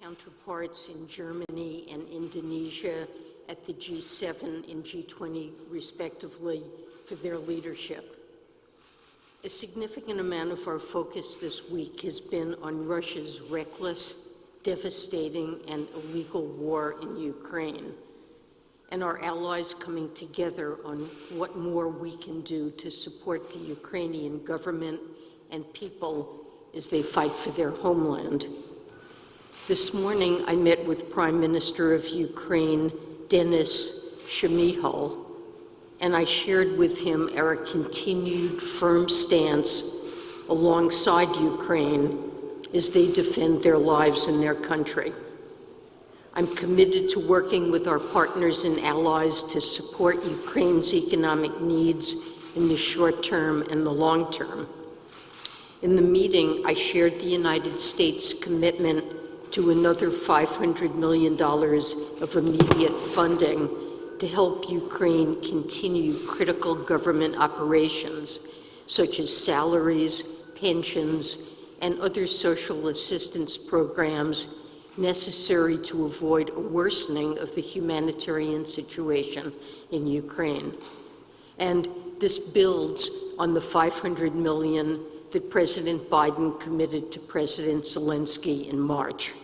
counterparts in Germany and Indonesia at the G7 and G20, respectively, for their leadership. A significant amount of our focus this week has been on Russia's reckless, devastating, and illegal war in Ukraine, and our allies coming together on what more we can do to support the Ukrainian government and people as they fight for their homeland. This morning, I met with Prime Minister of Ukraine, Denis Shmyhal, and I shared with him our continued firm stance alongside Ukraine as they defend their lives and their country. I'm committed to working with our partners and allies to support Ukraine's economic needs in the short term and the long term. In the meeting, I shared the United States' commitment to another $500 million of immediate funding to help Ukraine continue critical government operations, such as salaries, pensions, and other social assistance programs necessary to avoid a worsening of the humanitarian situation in Ukraine. And this builds on the $500 million that President Biden committed to President Zelensky in March.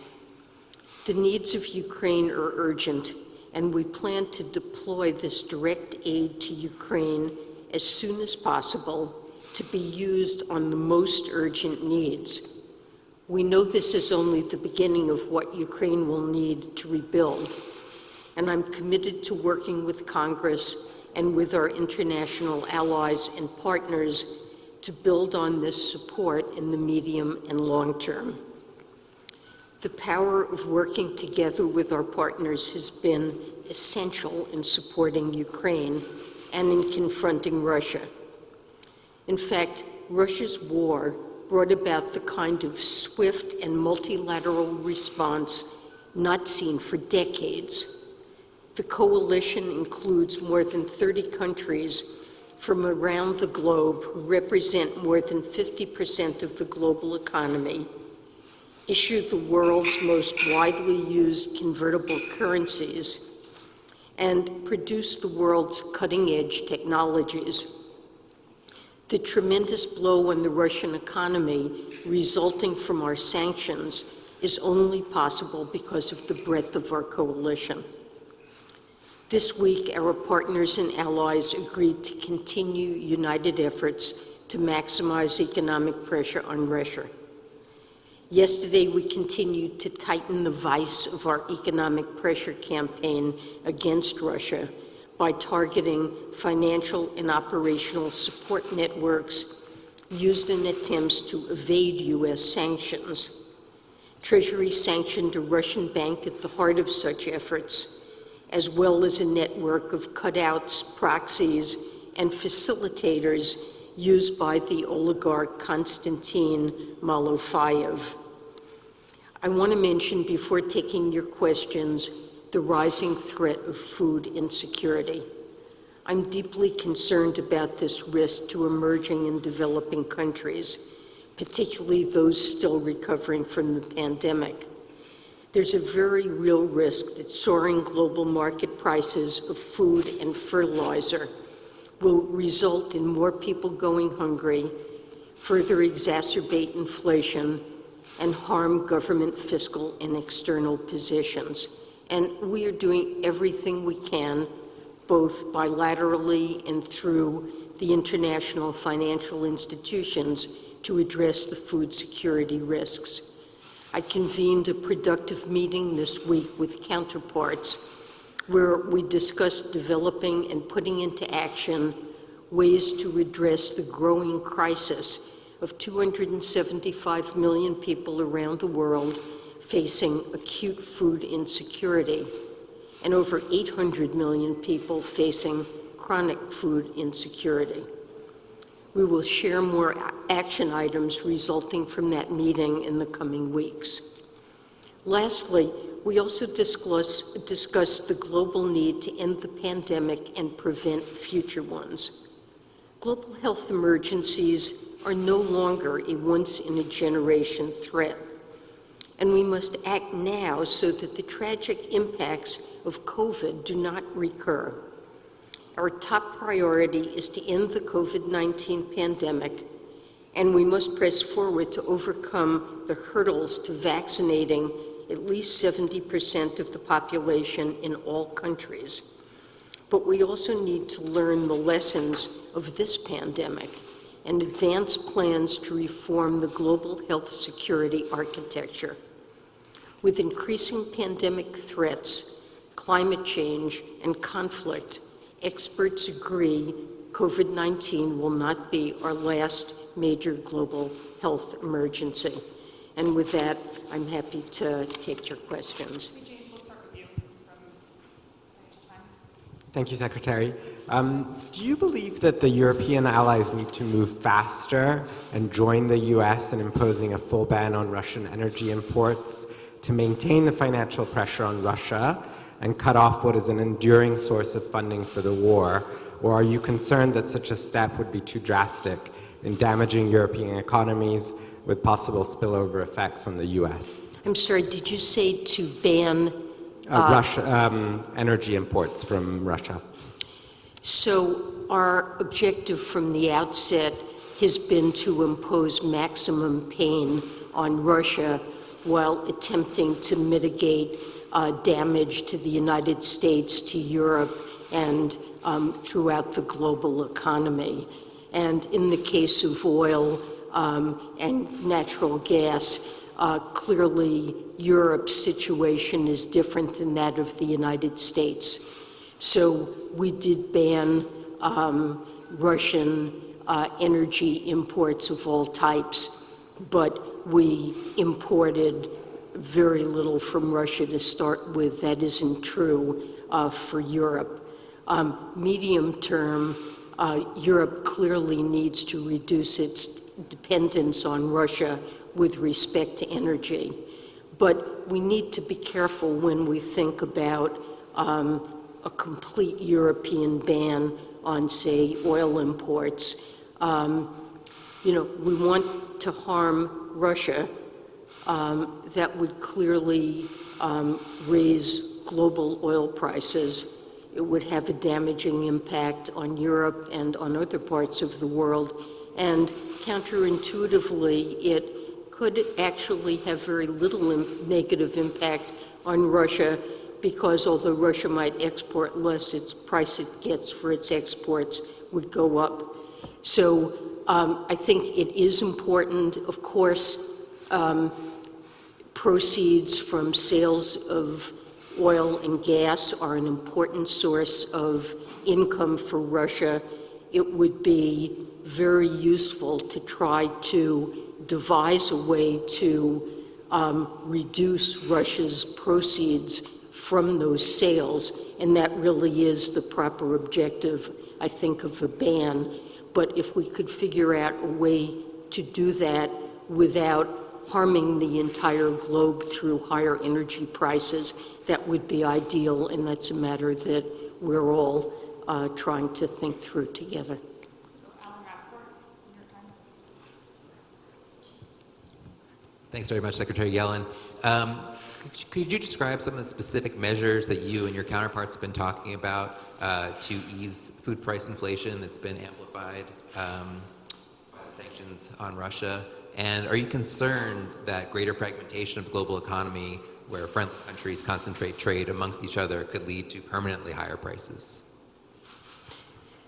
The needs of Ukraine are urgent, and we plan to deploy this direct aid to Ukraine as soon as possible to be used on the most urgent needs. We know this is only the beginning of what Ukraine will need to rebuild, and I'm committed to working with Congress and with our international allies and partners to build on this support in the medium and long term. The power of working together with our partners has been essential in supporting Ukraine and in confronting Russia. In fact, Russia's war brought about the kind of swift and multilateral response not seen for decades. The coalition includes more than 30 countries from around the globe who represent more than 50% of the global economy, issue the world's most widely used convertible currencies, and produce the world's cutting-edge technologies. The tremendous blow on the Russian economy resulting from our sanctions is only possible because of the breadth of our coalition. This week, our partners and allies agreed to continue united efforts to maximize economic pressure on Russia. Yesterday, we continued to tighten the vice of our economic pressure campaign against Russia by targeting financial and operational support networks used in attempts to evade U.S. sanctions. Treasury sanctioned a Russian bank at the heart of such efforts, as well as a network of cutouts, proxies, and facilitators used by the oligarch Konstantin Malofeyev. I want to mention, before taking your questions, the rising threat of food insecurity. I'm deeply concerned about this risk to emerging and developing countries, particularly those still recovering from the pandemic. There's a very real risk that soaring global market prices of food and fertilizer will result in more people going hungry, further exacerbate inflation, and harm government fiscal and external positions. And we are doing everything we can, both bilaterally and through the international financial institutions, to address the food security risks. I convened a productive meeting this week with counterparts where we discussed developing and putting into action ways to address the growing crisis of 275 million people around the world facing acute food insecurity, and over 800 million people facing chronic food insecurity. We will share more action items resulting from that meeting in the coming weeks. Lastly, we also discussed the global need to end the pandemic and prevent future ones. Global health emergencies are no longer a once-in-a-generation threat. And we must act now so that the tragic impacts of COVID do not recur. Our top priority is to end the COVID-19 pandemic, and we must press forward to overcome the hurdles to vaccinating at least 70% of the population in all countries. But we also need to learn the lessons of this pandemic and advance plans to reform the global health security architecture. With increasing pandemic threats, climate change, and conflict, experts agree COVID-19 will not be our last major global health emergency. And with that, I'm happy to take your questions. James, we'll start with you from Financial Times. Thank you, Secretary. Do you believe that the European allies need to move faster and join the U.S. in imposing a full ban on Russian energy imports to maintain the financial pressure on Russia and cut off what is an enduring source of funding for the war? Or are you concerned that such a step would be too drastic in damaging European economies with possible spillover effects on the U.S.? I'm sorry, did you say to ban energy imports from Russia? So our objective from the outset has been to impose maximum pain on Russia while attempting to mitigate damage to the United States, to Europe, and throughout the global economy. And in the case of oil and natural gas, clearly Europe's situation is different than that of the United States. So we did ban Russian energy imports of all types, but we imported very little from Russia to start with. That isn't true for Europe. Medium term, Europe clearly needs to reduce its dependence on Russia with respect to energy. But we need to be careful when we think about a complete European ban on, say, oil imports. We want to harm Russia. That would clearly raise global oil prices. It would have a damaging impact on Europe and on other parts of the world. And counterintuitively, it could actually have very little negative impact on Russia, because although Russia might export less, its price it gets for its exports would go up. So I think it is important, of course, proceeds from sales of oil and gas are an important source of income for Russia. It would be very useful to try to devise a way to reduce Russia's proceeds from those sales, and that really is the proper objective, I think, of a ban. But if we could figure out a way to do that without harming the entire globe through higher energy prices, that would be ideal, and that's a matter that we're all trying to think through together. Thanks very much, Secretary Yellen. Could you describe some of the specific measures that you and your counterparts have been talking about to ease food price inflation that's been amplified by the sanctions on Russia? And are you concerned that greater fragmentation of the global economy, where friendly countries concentrate trade amongst each other, could lead to permanently higher prices?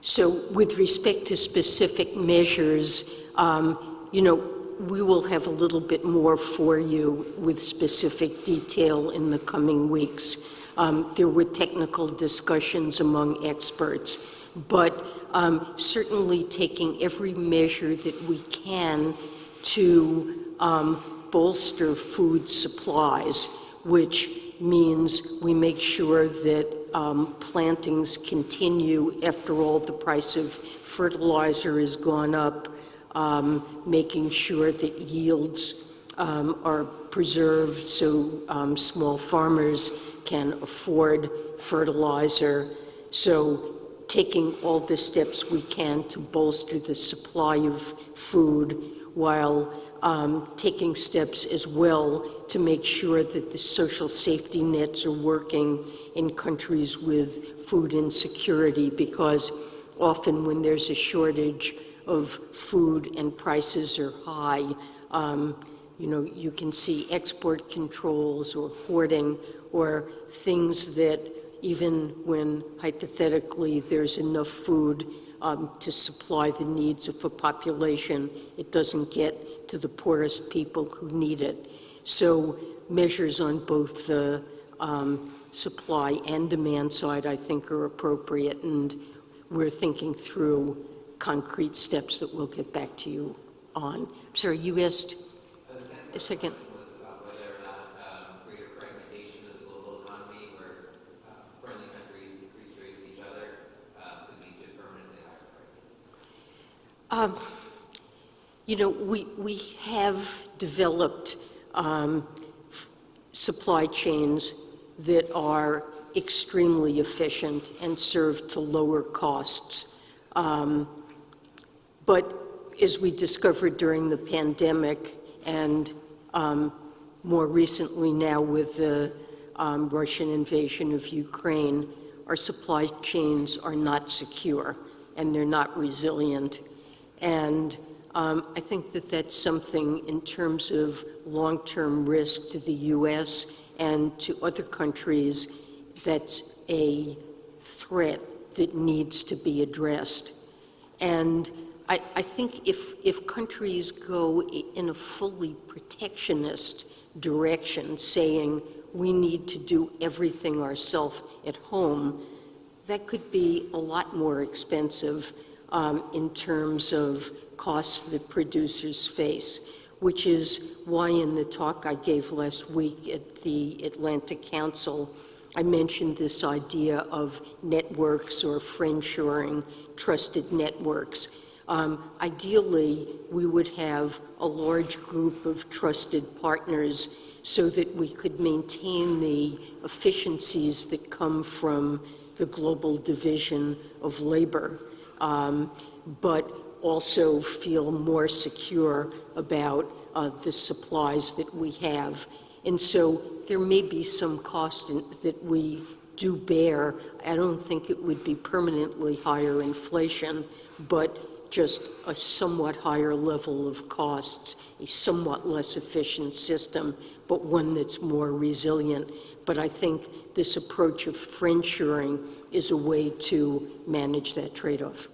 So with respect to specific measures, we will have a little bit more for you with specific detail in the coming weeks. There were technical discussions among experts, but certainly taking every measure that we can to bolster food supplies, which means we make sure that plantings continue. After all, the price of fertilizer has gone up, making sure that yields are preserved so small farmers can afford fertilizer. So taking all the steps we can to bolster the supply of food while taking steps as well to make sure that the social safety nets are working in countries with food insecurity, because often when there's a shortage of food and prices are high, you can see export controls or hoarding or things that even when hypothetically there's enough food to supply the needs of a population, it doesn't get to the poorest people who need it. So measures on both the supply and demand side, I think, are appropriate, and we're thinking through concrete steps that we'll get back to you on. Sorry, you asked a second. Was about whether or not greater fragmentation of the global economy, where friendly countries increase trade with each other, could lead to permanently higher prices. We have developed supply chains that are extremely efficient and serve to lower costs. But as we discovered during the pandemic, and more recently now with the Russian invasion of Ukraine, our supply chains are not secure and they're not resilient. And I think that that's something in terms of long-term risk to the U.S. and to other countries, that's a threat that needs to be addressed. And I think if countries go in a fully protectionist direction, saying we need to do everything ourselves at home, that could be a lot more expensive in terms of costs that producers face, which is why in the talk I gave last week at the Atlantic Council, I mentioned this idea of networks or friendshoring, trusted networks. Ideally, we would have a large group of trusted partners so that we could maintain the efficiencies that come from the global division of labor, but also feel more secure about the supplies that we have. And so there may be some cost that we do bear. I don't think it would be permanently higher inflation, but just a somewhat higher level of costs, a somewhat less efficient system, but one that's more resilient. But I think this approach of friendshoring is a way to manage that trade-off.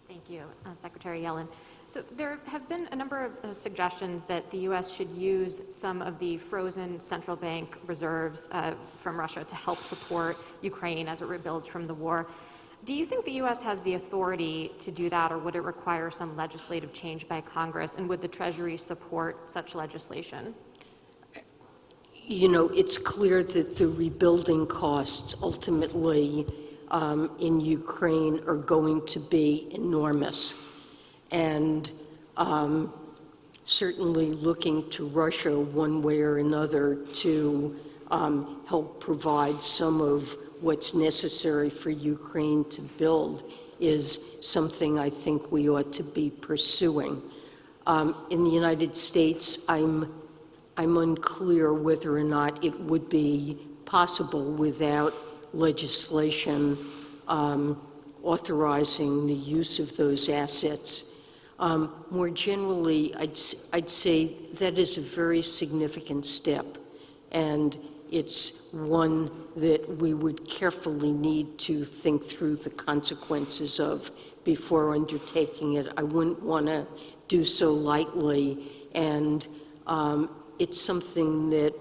Thank you, Secretary Yellen. So there have been a number of suggestions that the U.S. should use some of the frozen central bank reserves from Russia to help support Ukraine as it rebuilds from the war. Do you think the U.S. has the authority to do that, or would it require some legislative change by Congress, and would the Treasury support such legislation? It's clear that the rebuilding costs ultimately in Ukraine are going to be enormous. And certainly looking to Russia one way or another to help provide some of what's necessary for Ukraine to build is something I think we ought to be pursuing. In the United States, I'm unclear whether or not it would be possible without legislation authorizing the use of those assets. More generally, I'd say that is a very significant step, and it's one that we would carefully need to think through the consequences of before undertaking it. I wouldn't want to do so lightly, and it's something that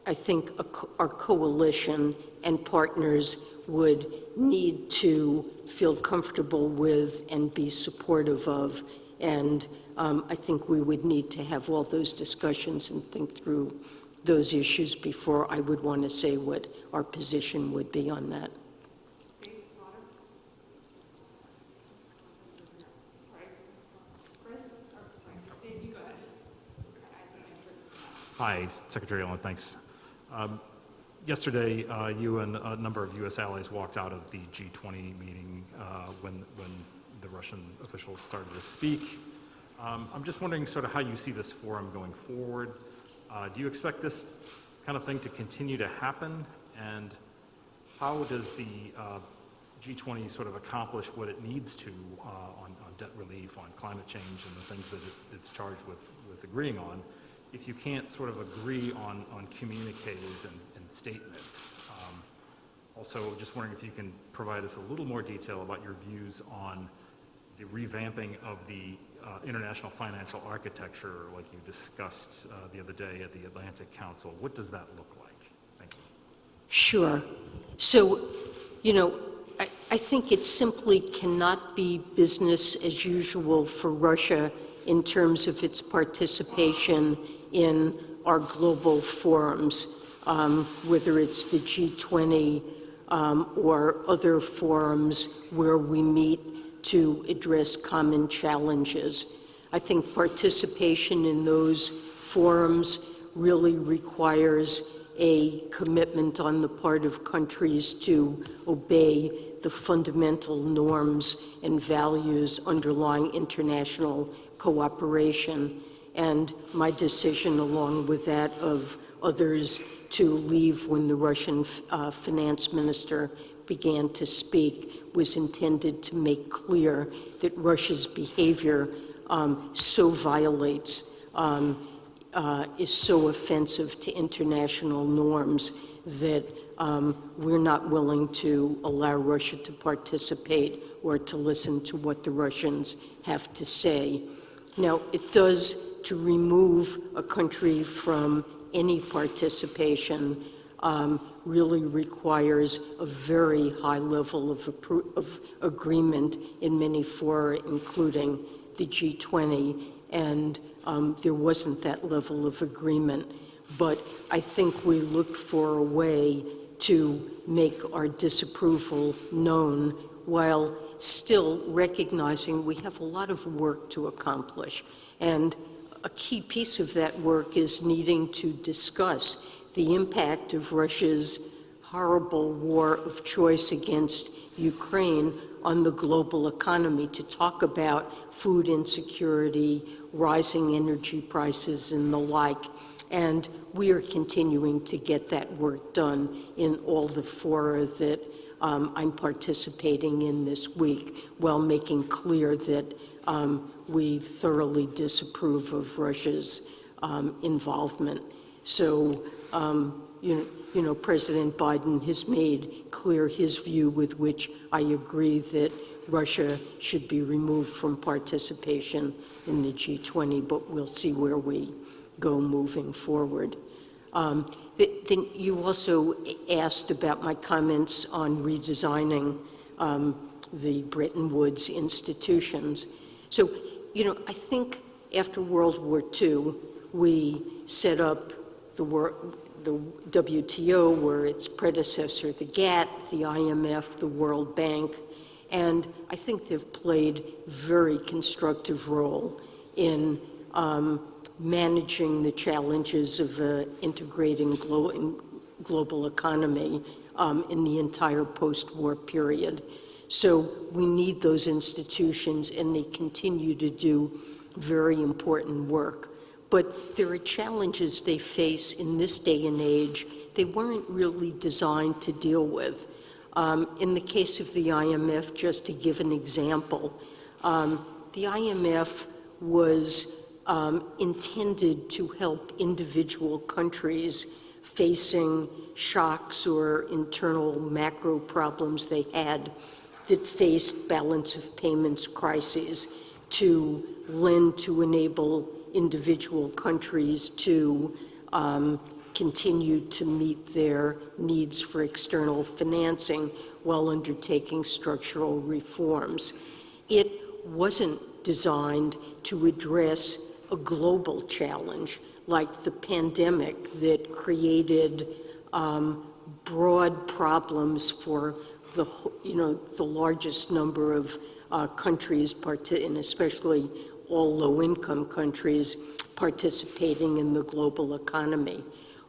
I think our coalition and partners would need to feel comfortable with and be supportive of. And I think we would need to have all those discussions and think through those issues before I would want to say what our position would be on that. Hi, Secretary Yellen, thanks. Yesterday, you and a number of U.S. allies walked out of the G20 meeting when the Russian officials started to speak. I'm just wondering sort of how you see this forum going forward. Do you expect this kind of thing to continue to happen? And how does the G20 sort of accomplish what it needs to on debt relief, on climate change, and the things that it's charged with agreeing on, if you can't sort of agree on communiques and statements? Also, just wondering if you can provide us a little more detail about your views on the revamping of the international financial architecture, like you discussed the other day at the Atlantic Council. What does that look like? Thank you. Sure. So, I think it simply cannot be business as usual for Russia in terms of its participation in our global forums, whether it's the G20 or other forums where we meet to address common challenges. I think participation in those forums really requires a commitment on the part of countries to obey the fundamental norms and values underlying international cooperation. And my decision, along with that of others, to leave when the Russian finance minister began to speak was intended to make clear that Russia's behavior so violates, is so offensive to international norms that we're not willing to allow Russia to participate or to listen to what the Russians have to say. Now, it does, to remove a country from any participation, really requires a very high level of agreement in many fora, including the G20, and there wasn't that level of agreement. But I think we looked for a way to make our disapproval known while still recognizing we have a lot of work to accomplish. And a key piece of that work is needing to discuss the impact of Russia's horrible war of choice against Ukraine on the global economy, to talk about food insecurity, rising energy prices, and the like. And we are continuing to get that work done in all the fora that I'm participating in this week, while making clear that we thoroughly disapprove of Russia's involvement. So, President Biden has made clear his view, with which I agree, that Russia should be removed from participation in the G20, but we'll see where we go moving forward. Then you also asked about my comments on redesigning the Bretton Woods institutions. So, I think after World War II, we set up the WTO, or its predecessor, the GATT, the IMF, the World Bank, and I think they've played a very constructive role in managing the challenges of integrating global economy in the entire post-war period. So we need those institutions, and they continue to do very important work. But there are challenges they face in this day and age they weren't really designed to deal with. In the case of the IMF, just to give an example, the IMF was intended to help individual countries facing shocks or internal macro problems they had that faced balance of payments crises, to lend to enable individual countries to continue to meet their needs for external financing while undertaking structural reforms. It wasn't designed to address a global challenge like the pandemic that created broad problems for the largest number of countries, and especially all low-income countries participating in the global economy,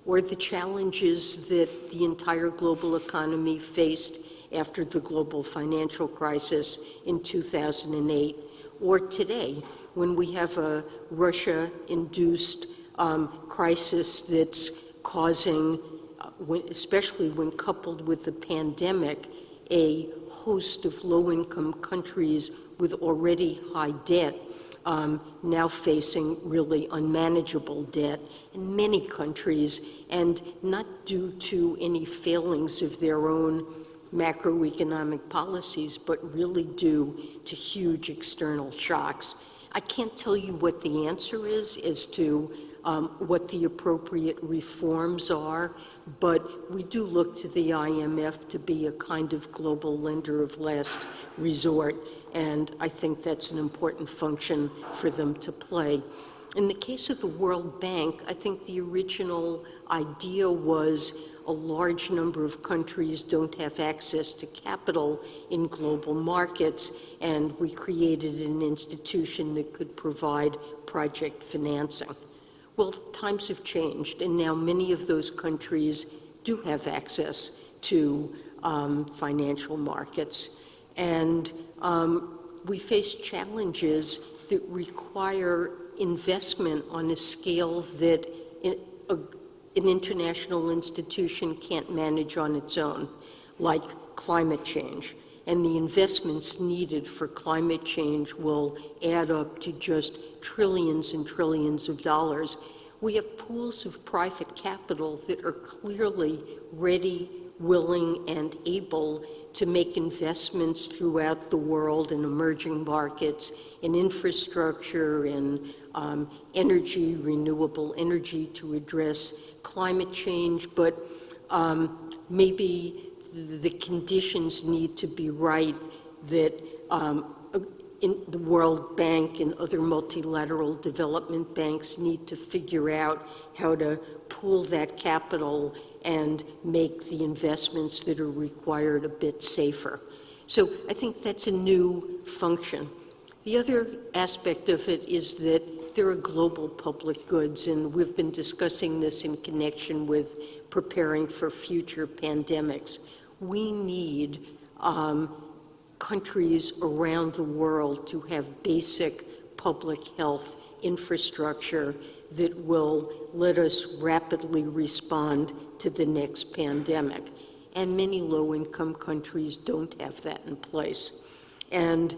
or the challenges that the entire global economy faced after the global financial crisis in 2008, or today, when we have a Russia-induced crisis that's causing, especially when coupled with the pandemic, a host of low-income countries with already high debt now facing really unmanageable debt in many countries, and not due to any failings of their own macroeconomic policies, but really due to huge external shocks. I can't tell you what the answer is as to what the appropriate reforms are, but we do look to the IMF to be a kind of global lender of last resort, and I think that's an important function for them to play. In the case of the World Bank, I think the original idea was a large number of countries don't have access to capital in global markets, and we created an institution that could provide project financing. Well, times have changed, and now many of those countries do have access to financial markets. And we face challenges that require investment on a scale that an international institution can't manage on its own, like climate change. And the investments needed for climate change will add up to just trillions and trillions of dollars. We have pools of private capital that are clearly ready, willing, and able to make investments throughout the world in emerging markets, in infrastructure, in energy, renewable energy to address climate change, but maybe the conditions need to be right that in the World Bank and other multilateral development banks need to figure out how to pool that capital and make the investments that are required a bit safer. So I think that's a new function. The other aspect of it is that there are global public goods, and we've been discussing this in connection with preparing for future pandemics. We need countries around the world to have basic public health infrastructure that will let us rapidly respond to the next pandemic. And many low-income countries don't have that in place. And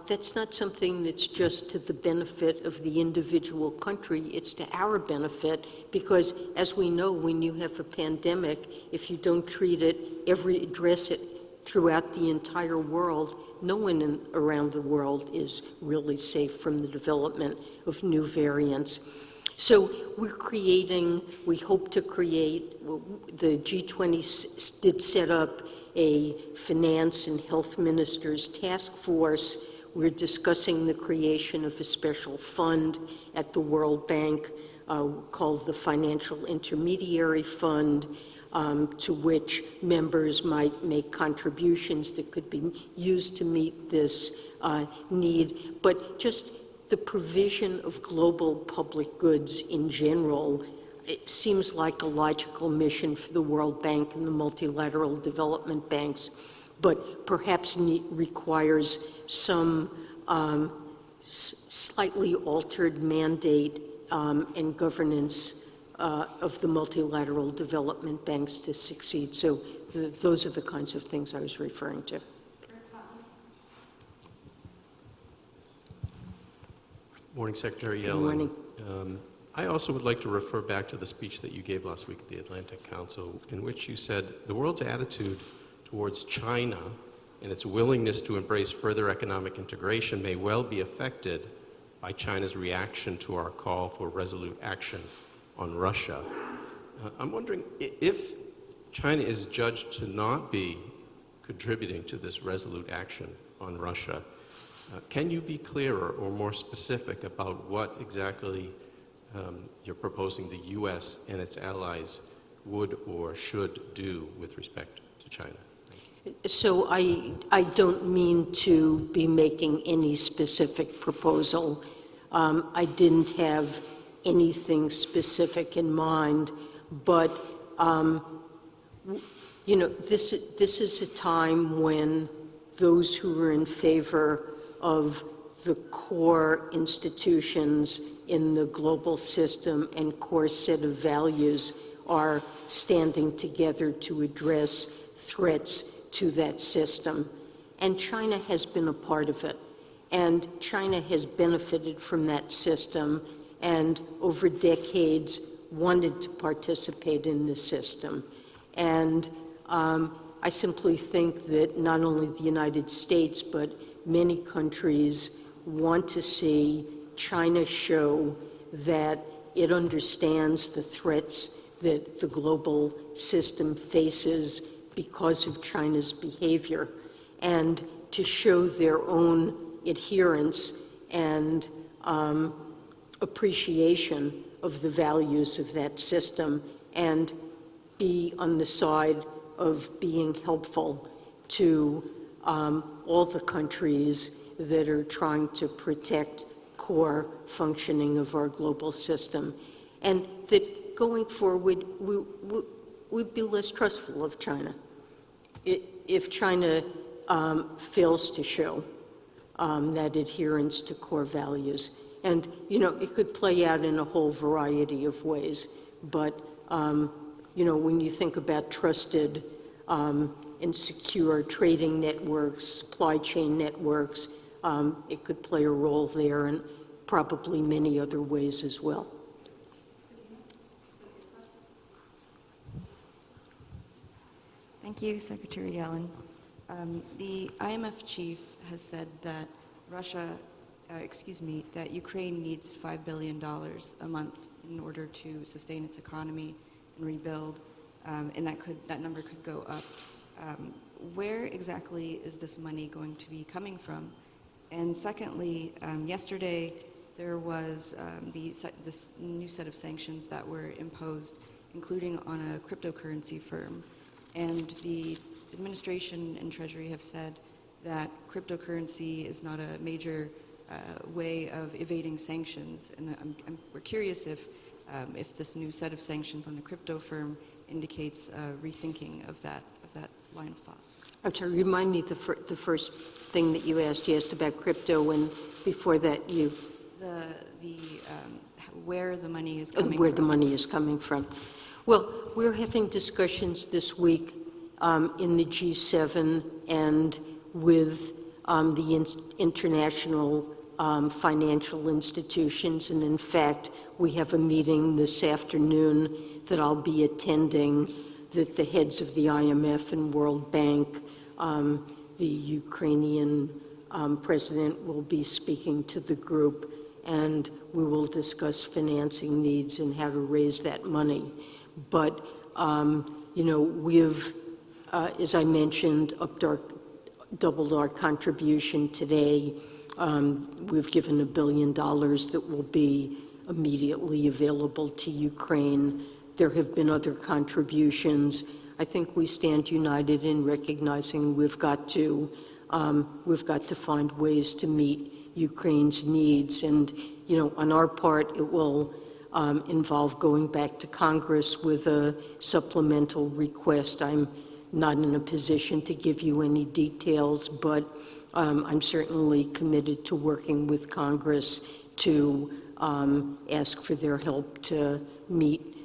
that's not something that's just to the benefit of the individual country, it's to our benefit, because as we know, when you have a pandemic, if you don't treat it, address it throughout the entire world, no one around the world is really safe from the development of new variants. So we hope to create, the G20 did set up a finance and health ministers task force. We're discussing the creation of a special fund at the World Bank called the Financial Intermediary Fund, to which members might make contributions that could be used to meet this need. But just the provision of global public goods in general, it seems like a logical mission for the World Bank and the multilateral development banks, but perhaps requires some slightly altered mandate and governance of the multilateral development banks to succeed. So those are the kinds of things I was referring to. Morning, Secretary Yellen. Good morning. I also would like to refer back to the speech that you gave last week at the Atlantic Council, in which you said the world's attitude towards China and its willingness to embrace further economic integration may well be affected by China's reaction to our call for resolute action on Russia. I'm wondering if China is judged to not be contributing to this resolute action on Russia, can you be clearer or more specific about what exactly you're proposing the U.S. and its allies would or should do with respect to China? So I don't mean to be making any specific proposal. I didn't have anything specific in mind, but You know, this is a time when those who are in favor of the core institutions in the global system and core set of values are standing together to address threats to that system. And China has been a part of it. And China has benefited from that system and over decades wanted to participate in the system. And I simply think that not only the United States, but many countries want to see China show that it understands the threats that the global system faces because of China's behavior, and to show their own adherence and appreciation of the values of that system, and be on the side of being helpful to all the countries that are trying to protect core functioning of our global system. And that going forward, we'd be less trustful of China if China fails to show that adherence to core values. And, you know, it could play out in a whole variety of ways, but, you know, when you think about trusted and secure trading networks, supply chain networks, it could play a role there, and probably many other ways as well. Thank you, Secretary Yellen. The IMF chief has said that that Ukraine needs $5 billion a month in order to sustain its economy and rebuild, and that number could go up. Where exactly is this money going to be coming from? And secondly, yesterday there was this new set of sanctions that were imposed, including on a cryptocurrency firm. And the administration and Treasury have said that cryptocurrency is not a major way of evading sanctions. And we're curious if this new set of sanctions on the crypto firm indicates a rethinking of that line of thought. I'm sorry, remind me the first thing that you asked. You asked about crypto, and before that where the money is coming where from. the money is coming from. Well, we're having discussions this week in the G7 and with the international financial institutions. And in fact, we have a meeting this afternoon that I'll be attending, that the heads of the IMF and World Bank, the Ukrainian president will be speaking to the group, and we will discuss financing needs and how to raise that money. But, you know, we've, as I mentioned, doubled our contribution today. We've given $1 billion that will be immediately available to Ukraine. There have been other contributions. I think we stand united in recognizing we've got to find ways to meet Ukraine's needs. And, you know, on our part, it will involve going back to Congress with a supplemental request. I'm not in a position to give you any details, but I'm certainly committed to working with Congress to ask for their help to meet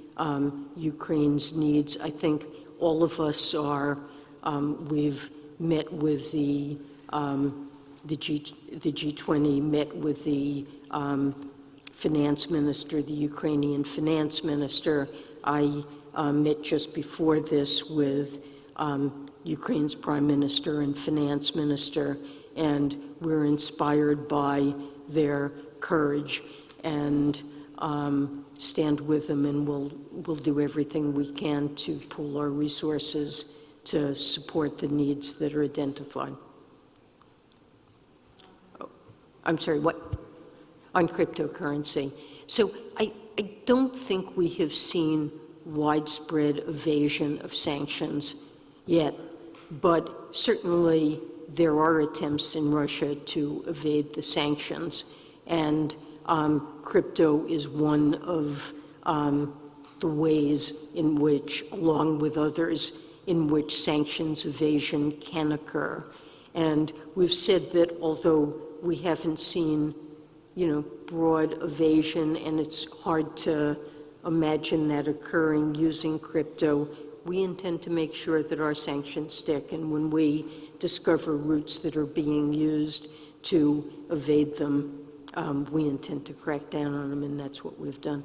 Ukraine's needs. I think all of us are, we've met with the G20, met with the finance minister, the Ukrainian finance minister. I met just before this with Ukraine's prime minister and finance minister, and we're inspired by their courage and stand with them, and we'll do everything we can to pool our resources to support the needs that are identified. Oh, I'm sorry, what? On cryptocurrency. So I don't think we have seen widespread evasion of sanctions yet, but certainly there are attempts in Russia to evade the sanctions, and crypto is one of the ways in which, along with others, in which sanctions evasion can occur. And we've said that although we haven't seen, broad evasion, and it's hard to imagine that occurring using crypto, we intend to make sure that our sanctions stick. And when we discover routes that are being used to evade them, we intend to crack down on them, and that's what we've done.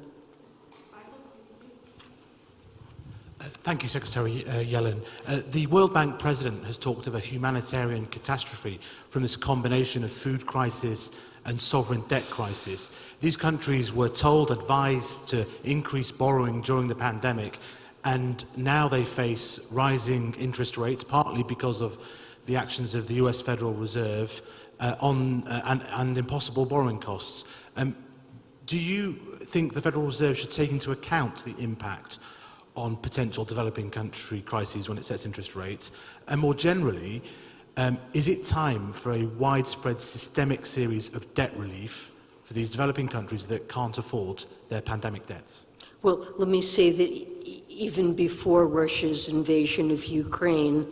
Thank you, Secretary Yellen. The World Bank president has talked of a humanitarian catastrophe from this combination of food crisis and sovereign debt crisis. These countries were advised to increase borrowing during the pandemic, and now they face rising interest rates, partly because of the actions of the US Federal Reserve and impossible borrowing costs. Do you think the Federal Reserve should take into account the impact on potential developing country crises when it sets interest rates? And more generally, is it time for a widespread systemic series of debt relief for these developing countries that can't afford their pandemic debts? Well, let me say that even before Russia's invasion of Ukraine,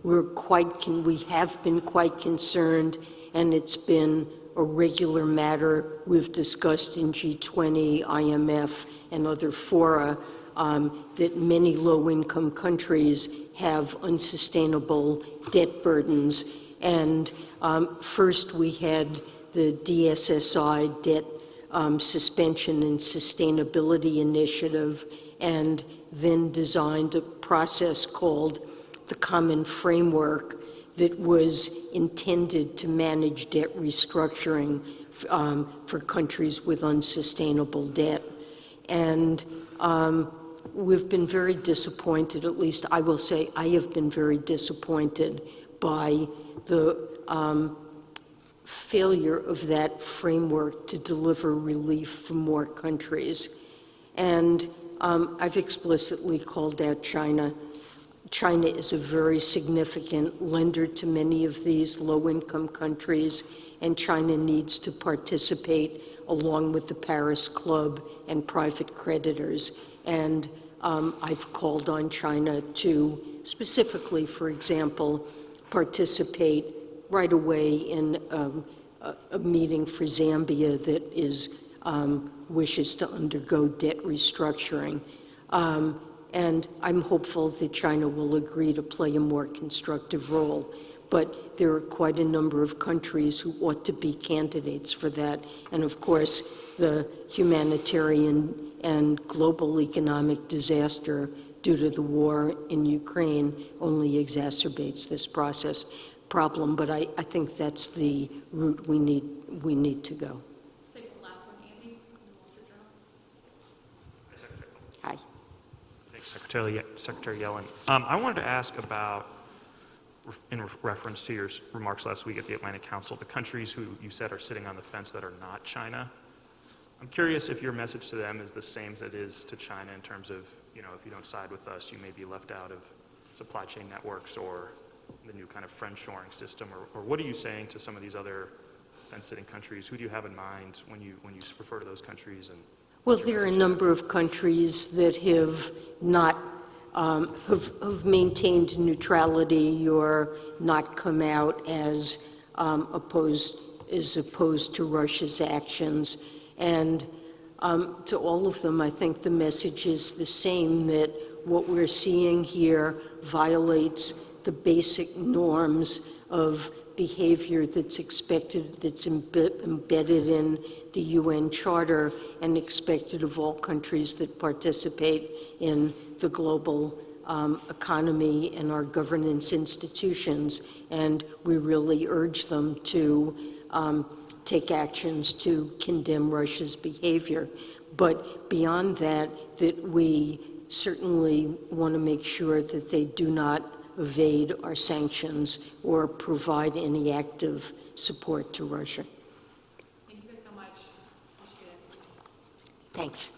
we have been quite concerned, and it's been a regular matter we've discussed in G20, IMF, and other fora, that many low-income countries have unsustainable debt burdens. And first we had the DSSI debt suspension and sustainability initiative, and then designed a process called the Common Framework that was intended to manage debt restructuring for countries with unsustainable debt. And we've been very disappointed, at least I will say I have been very disappointed by the failure of that framework to deliver relief for more countries. And I've explicitly called out China. China is a very significant lender to many of these low-income countries, and China needs to participate along with the Paris Club and private creditors. And I've called on China to specifically, for example, participate right away in a meeting for Zambia that wishes to undergo debt restructuring. And I'm hopeful that China will agree to play a more constructive role. But there are quite a number of countries who ought to be candidates for that. And of course, the humanitarian and global economic disaster due to the war in Ukraine only exacerbates this problem. But I think that's the route we need to go. Take the last one, Andy, from the Wall Street Journal. Hi. Thanks, Secretary Yellen. I wanted to ask about, in reference to your remarks last week at the Atlantic Council, the countries who you said are sitting on the fence that are not China. I'm curious if your message to them is the same as it is to China in terms of, if you don't side with us, you may be left out of supply chain networks or the new kind of friend-shoring system, or what are you saying to some of these other fence-sitting countries? Who do you have in mind when you refer to those countries? And well, there are a number of countries that have not have maintained neutrality or not come out as opposed to Russia's actions. And to all of them, I think the message is the same, that what we're seeing here violates the basic norms of behavior that's expected, that's embedded in the UN Charter and expected of all countries that participate in the global economy and our governance institutions. And we really urge them to take actions to condemn Russia's behavior. But beyond that, that we certainly want to make sure that they do not evade our sanctions or provide any active support to Russia. Thank you guys so much. Thanks.